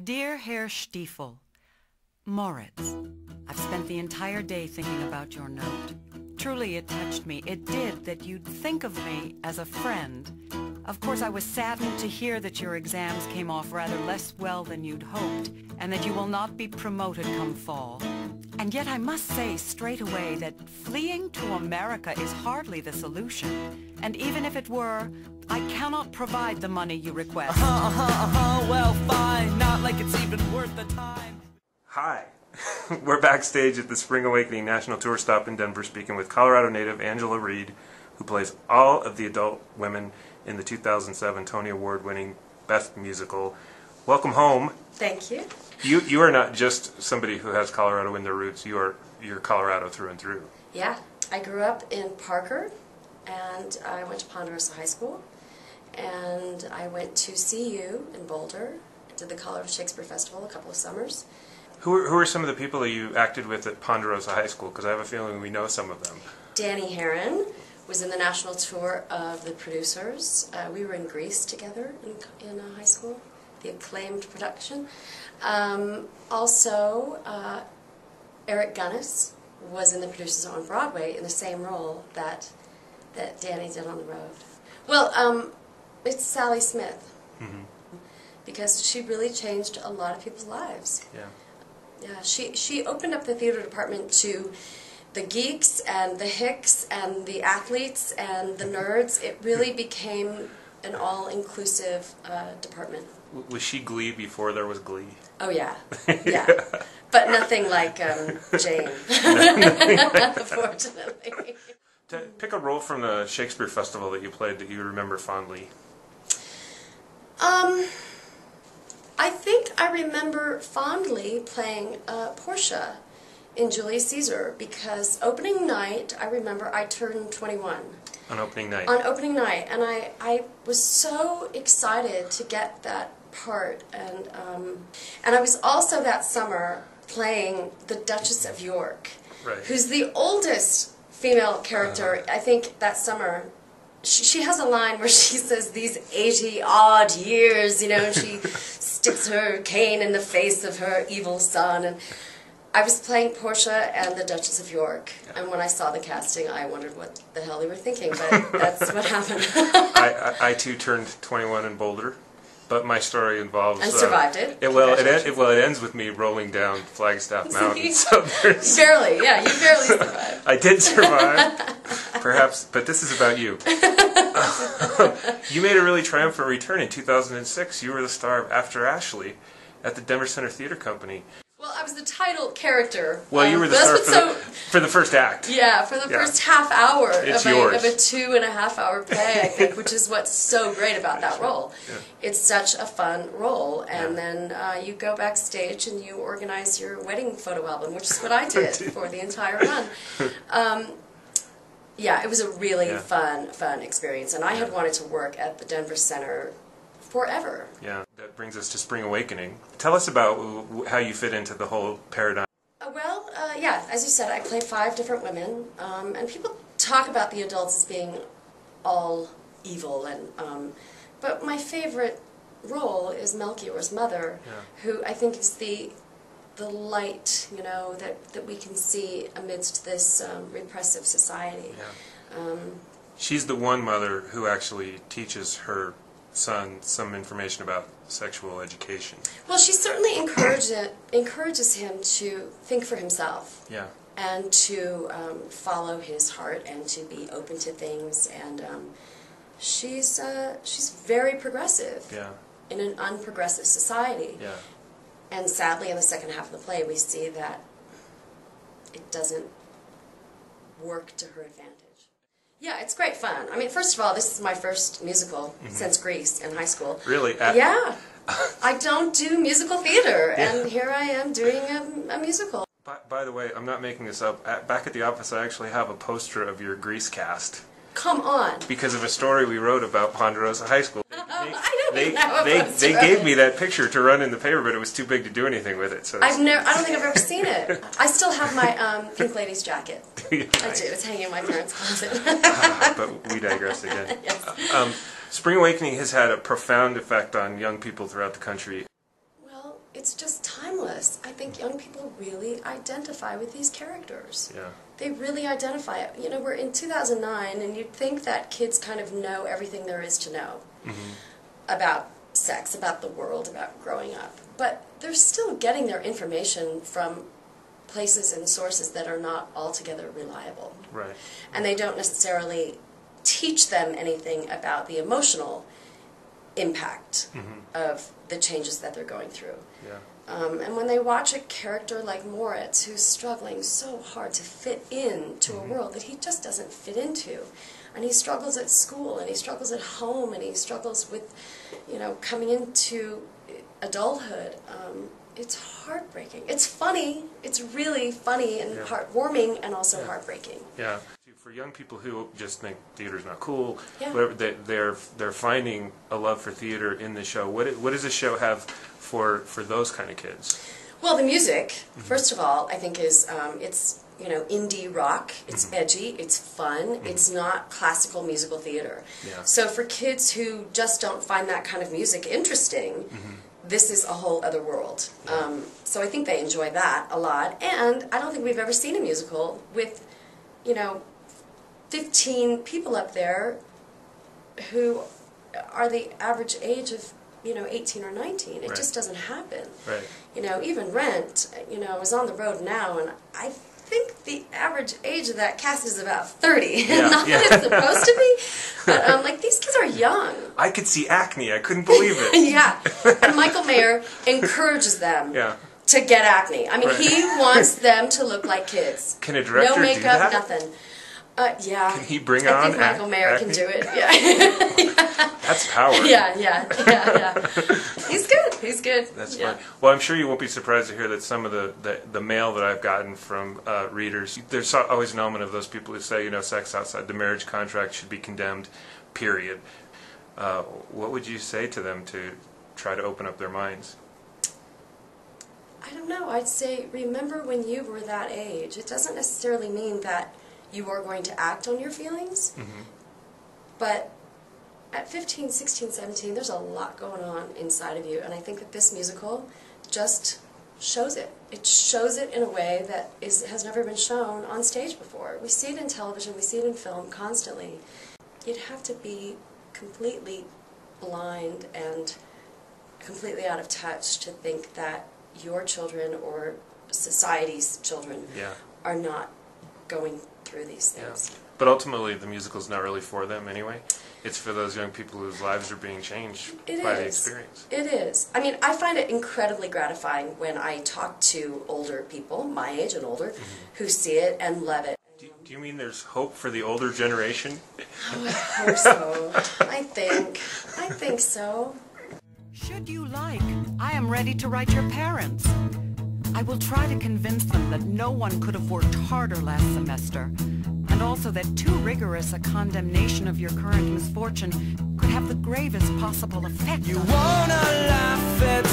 Dear Herr Stiefel, Moritz, I've spent the entire day thinking about your note. Truly it touched me. It did that you'd think of me as a friend. Of course, I was saddened to hear that your exams came off rather less well than you'd hoped, and that you will not be promoted come fall. And yet I must say straight away that fleeing to America is hardly the solution. And even if it were, I cannot provide the money you request. Well, fine. Not like it's even worth the time. Hi. We're backstage at the Spring Awakening National Tour stop in Denver speaking with Colorado native Angela Reed, who plays all of the adult women in the 2007 Tony Award-winning Best Musical. Welcome home. Thank you. You are not just somebody who has Colorado in their roots. You're Colorado through and through. Yeah, I grew up in Parker, and I went to Ponderosa High School, and I went to CU in Boulder, did the Colorado Shakespeare Festival a couple of summers. Who are some of the people that you acted with at Ponderosa High School? Because I have a feeling we know some of them. Danny Herron was in the national tour of The Producers. We were in Greece together in high school, the acclaimed production. Also, Eric Gunnis was in The Producers on Broadway in the same role that Danny did on the road. Well, it's Sally Smith, because she really changed a lot of people's lives. Yeah. Yeah, she opened up the theater department to the geeks and the hicks and the athletes and the nerds. It really became an all-inclusive department. Was she Glee before there was Glee? Oh yeah, yeah, but nothing like Jane, unfortunately. Pick a role from the Shakespeare Festival that you played that you remember fondly. I think I remember fondly playing Portia in Julius Caesar, because opening night, I remember I turned 21. On opening night? On opening night, and I was so excited to get that part, and I was also that summer playing the Duchess of York, right, who's the oldest female character, I think, that summer. She has a line where she says, "These 80-odd years," you know, and she sticks her cane in the face of her evil son. And I was playing Portia and the Duchess of York, and when I saw the casting, I wondered what the hell they were thinking, but that's what happened. I too turned 21 in Boulder, but my story involves... And survived it. It ends with me rolling down Flagstaff Mountain. So barely, yeah, you barely survived. I did survive, perhaps, but this is about you. You made a really triumphant return in 2006. You were the star of After Ashley at the Denver Center Theater Company. Well, I was the title character. Well, you were the star for the first act. Yeah, for the first half hour of a 2.5-hour play, I think, which is what's so great about that role. Yeah. It's such a fun role, and then you go backstage and you organize your wedding photo album, which is what I did for the entire run. Yeah, it was a really fun experience, and I had wanted to work at the Denver Center forever. Yeah, that brings us to Spring Awakening. Tell us about how you fit into the whole paradigm. Well, yeah, as you said, I play 5 different women, and people talk about the adults as being all evil, and but my favorite role is Melchior's mother, who I think is the light, you know, that we can see amidst this repressive society. Yeah. She's the one mother who actually teaches her son some information about sexual education. Well, she certainly encourages him to think for himself. Yeah. And to follow his heart and to be open to things, and she's very progressive. Yeah. In an unprogressive society. Yeah. And sadly, in the second half of the play, we see that it doesn't work to her advantage. Yeah, it's great fun. I mean, first of all, this is my first musical since Grease in high school. Really? Yeah. I don't do musical theater, and here I am doing a musical. By the way, I'm not making this up. Back at the office, I actually have a poster of your Grease cast. Come on. Because of a story we wrote about Ponderosa High School. They gave me that picture to run in the paper, but it was too big to do anything with it. So I don't think I've ever seen it. I still have my Pink Ladies jacket. Nice. I do. It's hanging in my parents' closet. But we digress again. Yes. Spring Awakening has had a profound effect on young people throughout the country. Well, it's just timeless. I think young people really identify with these characters. Yeah. They really identify it. You know, we're in 2009, and you'd think that kids kind of know everything there is to know about sex, about the world, about growing up. But they're still getting their information from places and sources that are not altogether reliable. Right. And they don't necessarily teach them anything about the emotional impact of the changes that they're going through. Yeah. And when they watch a character like Moritz, who's struggling so hard to fit into a world that he just doesn't fit into, and he struggles at school, and he struggles at home, and he struggles with, you know, coming into adulthood, it's heartbreaking. It's funny. It's really funny and heartwarming, and also heartbreaking. Yeah. For young people who just think theater's not cool, Yeah. whatever, they're finding a love for theater in the show. What does the show have for those kind of kids? Well, the music, first of all, I think is it's, you know, indie rock. It's edgy. It's fun. It's not classical musical theater. Yeah. So for kids who just don't find that kind of music interesting, this is a whole other world. So I think they enjoy that a lot. And I don't think we've ever seen a musical with, you know, 15 people up there who are the average age of, you know, 18 or 19. It Right. just doesn't happen. Right. You know, even Rent, you know, is on the road now, and I think the average age of that cast is about 30. Yeah, Not yeah. that it's supposed to be, but like, these kids are young. I could see acne. I couldn't believe it. Yeah. And Michael Mayer encourages them Yeah. to get acne. I mean, Right. he wants them to look like kids. Can a director no do makeup, that? nothing. Yeah. Can he bring I on think Michael Mayer can acne? do it. Yeah. That's power. yeah. He's good. He's good. That's yeah. fine. Well, I'm sure you won't be surprised to hear that some of the mail that I've gotten from readers, there's always an element of those people who say, you know, sex outside the marriage contract should be condemned, period. What would you say to them to try to open up their minds? I don't know. I'd say remember when you were that age. It doesn't necessarily mean that you are going to act on your feelings, but at 15, 16, 17, there's a lot going on inside of you, and I think that this musical just shows it. It shows it in a way that has never been shown on stage before. We see it in television, we see it in film constantly. You'd have to be completely blind and completely out of touch to think that your children or society's children are not going through these things. Yeah. But ultimately, the musical's not really for them anyway. It's for those young people whose lives are being changed by the experience. It is. I mean, I find it incredibly gratifying when I talk to older people, my age and older, who see it and love it. Do you mean there's hope for the older generation? Oh, I hope so. I think so. Should you like, I am ready to write your parents. I will try to convince them that no one could have worked harder last semester, and also that too rigorous a condemnation of your current misfortune could have the gravest possible effect. You wanna laugh at